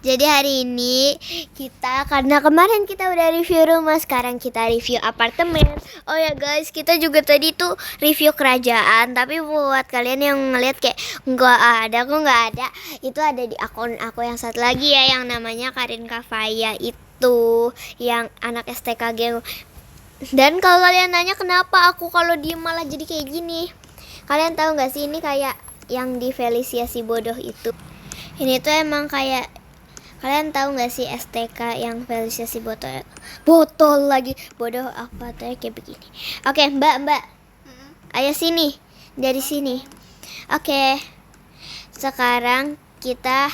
Jadi hari ini karena kemarin kita udah review rumah, sekarang kita review apartemen. Oh ya guys, kita juga tadi tuh review kerajaan, tapi buat kalian yang ngeliat kayak nggak ada, itu ada di akun aku yang satu lagi ya, yang namanya Karin Kafaya, itu yang anak STKG. Dan kalau kalian nanya kenapa aku kalau diem malah jadi kayak gini, kalian tahu nggak sih, ini kayak yang di Felicia si bodoh itu. Ini tuh emang kayak, kalian tahu nggak sih STK yang Felicia si botol lagi bodoh apa tuh kayak begini. Oke, Mbak, ayo sini, dari sini. Oke, sekarang kita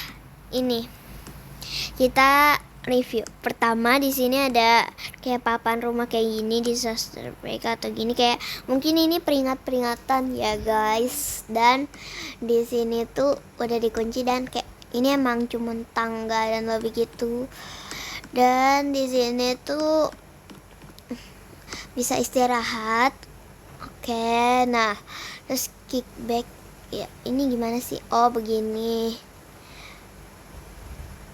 review. Pertama di sini ada kayak papan rumah kayak gini, disaster break atau gini, kayak mungkin ini peringatan ya guys. Dan di sini tuh udah dikunci dan kayak ini emang cuma tangga dan lebih gitu. Dan di sini tuh bisa istirahat. Oke, nah terus kickback ya, ini gimana sih? Oh begini.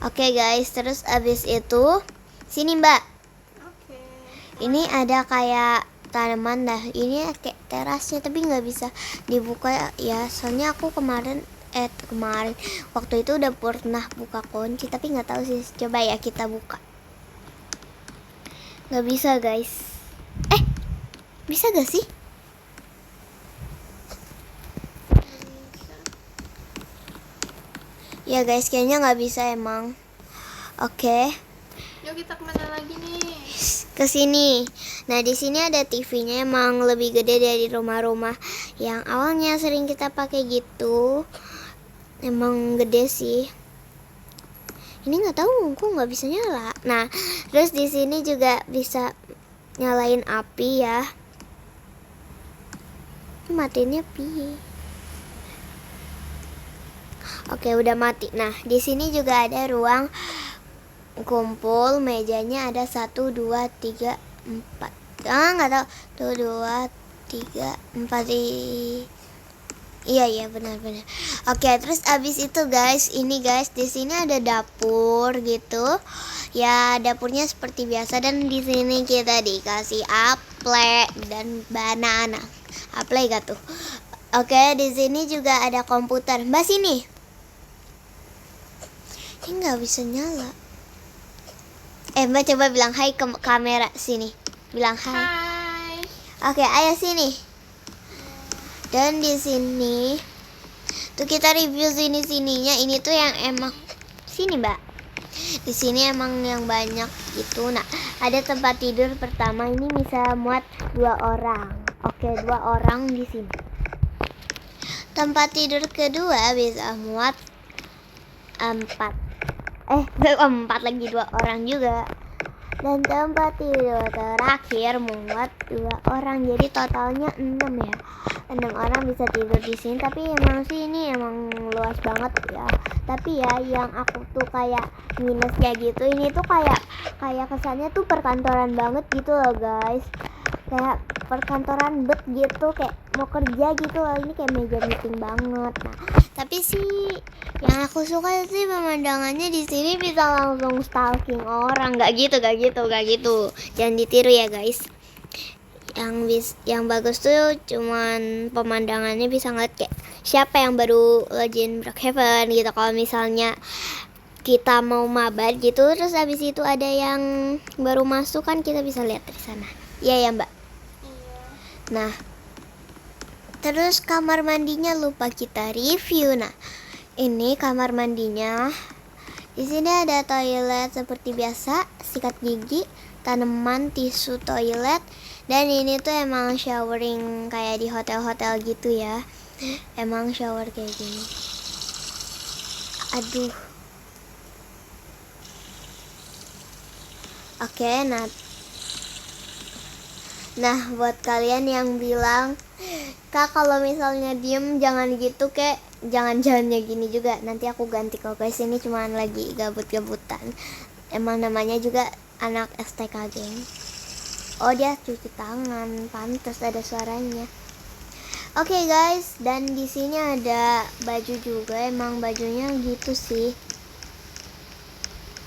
Oke guys, terus abis itu sini Mbak. Oke. Ini ada kayak tanaman dah. Ini kayak terasnya tapi nggak bisa dibuka ya. Soalnya aku kemarin waktu itu udah pernah buka kunci, tapi nggak tahu sih. Coba ya kita buka. Nggak bisa guys. Bisa gak sih? Ya guys, kayaknya nggak bisa emang. Oke. Yuk kita kemana lagi nih? Ke sini. Nah, di sini ada TV-nya emang lebih gede dari rumah-rumah yang awalnya sering kita pakai gitu. Emang gede sih. Ini nggak tahu kok nggak bisa nyala. Nah, terus di sini juga bisa nyalain api ya. Matinya pi. Oke, udah mati. Nah, di sini juga ada ruang kumpul, mejanya ada 1, 2, 3, 4. Nggak tahu. Tuh 2, 3, 4. Iya benar. Oke, terus abis itu guys, ini guys, di sini ada dapur gitu. Ya, dapurnya seperti biasa, dan di sini kita dikasih apel dan banana. Apel gak tuh? Oke, di sini juga ada komputer. Mbak sini. Ini nggak bisa nyala. Mbak coba bilang hai ke kamera sini. Bilang hai. Hai. Oke, ayo sini. Dan di sini tuh kita review sininya. Ini tuh yang emang sini Mbak. Di sini emang yang banyak gitu. Nah, ada tempat tidur pertama, ini bisa muat 2 orang. Oke, 2 orang di sini. Tempat tidur kedua bisa muat 4. 4 lagi, 2 orang juga. Dan tempat tidur terakhir muat 2 orang. Jadi totalnya 6 ya. 6 orang bisa tidur di sini. Tapi emang sih ini emang luas banget ya. Tapi ya yang aku tuh kayak minusnya gitu, ini tuh kayak kesannya tuh perkantoran banget gitu loh guys. Kayak perkantoran gitu, kayak mau kerja gitu loh. Ini kayak meja meeting banget. Nah, tapi sih yang aku suka sih pemandangannya di sini bisa langsung stalking orang. Gak gitu. Jangan ditiru ya guys. Yang bagus tuh cuman pemandangannya, bisa ngeliat kayak siapa yang baru login Brookhaven gitu. Kalau misalnya kita mau mabar gitu, terus habis itu ada yang baru masuk kan, kita bisa lihat dari sana. Iya ya Mbak. Nah, terus kamar mandinya lupa kita review. Nah, ini kamar mandinya. Di sini ada toilet seperti biasa, sikat gigi, tanaman, tisu toilet, dan ini tuh emang showering kayak di hotel-hotel gitu ya. Emang shower kayak gini. Aduh. Oke, Nah, buat kalian yang bilang, Kak kalau misalnya diem jangan gitu, kayak jangan-jangannya gini juga. Nanti aku ganti kok guys, ini cuma lagi gabut-gabutan. Emang namanya juga anak STK geng. Oh, dia cuci tangan, pantas ada suaranya. Oke guys, dan di sini ada baju juga. Emang bajunya gitu sih.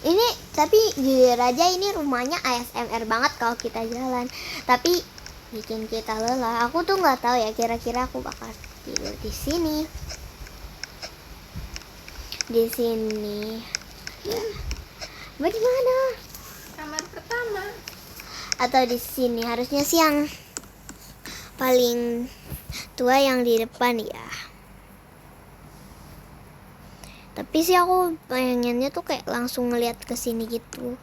Ini tapi jujur aja ini rumahnya ASMR banget kalau kita jalan. Tapi bikin kita lelah. Aku tuh nggak tahu ya kira-kira aku bakal tidur di sini. Di sini. Ya. Bagaimana? Kamar pertama. Atau di sini harusnya sih yang paling tua yang di depan ya. Tapi sih aku pengennya tuh kayak langsung ngeliat ke sini gitu.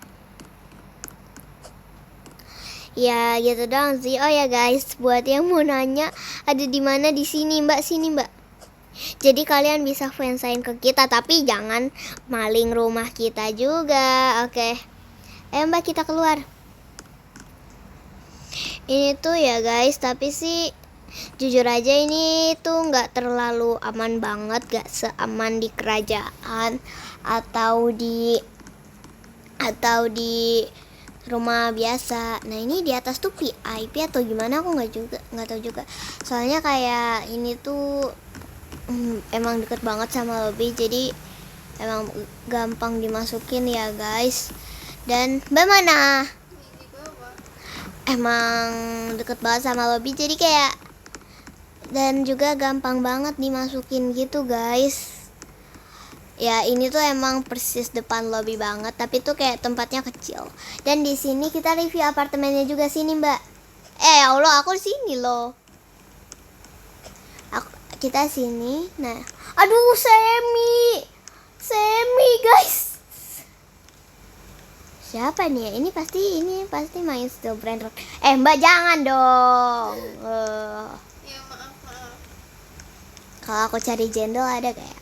Ya gitu doang sih. Oh ya guys, buat yang mau nanya ada di mana di sini Mbak, sini Mbak. Jadi kalian bisa fansign ke kita tapi jangan maling rumah kita juga. Oke. Mbak kita keluar. Ini tuh ya guys, tapi sih jujur aja ini tuh nggak terlalu aman banget, gak seaman di kerajaan atau di rumah biasa. Nah ini di atas tuh VIP atau gimana aku nggak tahu juga. Soalnya kayak ini tuh emang deket banget sama lobby, jadi emang gampang dimasukin ya guys. Dan bagaimana? Ini di bawah. Emang deket banget sama lobby, jadi kayak dan juga gampang banget dimasukin gitu guys. Ya ini tuh emang persis depan lobby banget, tapi tuh kayak tempatnya kecil. Dan di sini kita review apartemennya juga, sini Mbak. Ya Allah, aku di sini loh. Kita sini. Nah, aduh Semi guys. Siapa nih ya? Ini pasti main Still Brand Rock. Mbak jangan dong. Ya maaf. Kalau aku cari jendol ada kayak.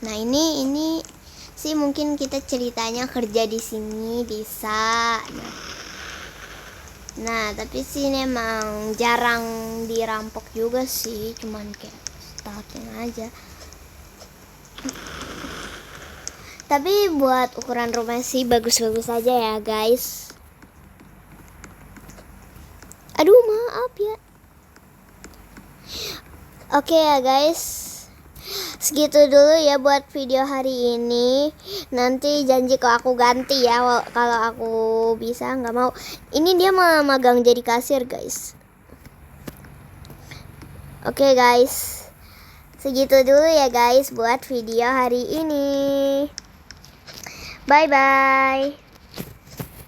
Nah ini sih mungkin kita ceritanya kerja di sini bisa. Nah tapi sih ini emang jarang dirampok juga sih, cuman kayak stalking aja. Tapi buat ukuran rumah sih bagus-bagus aja ya guys. Aduh maaf ya. Oke ya guys, segitu dulu ya buat video hari ini. Nanti janji kalau aku ganti ya, kalau aku bisa, nggak mau. Ini dia mau magang jadi kasir guys. Oke guys, segitu dulu ya guys buat video hari ini. Bye bye.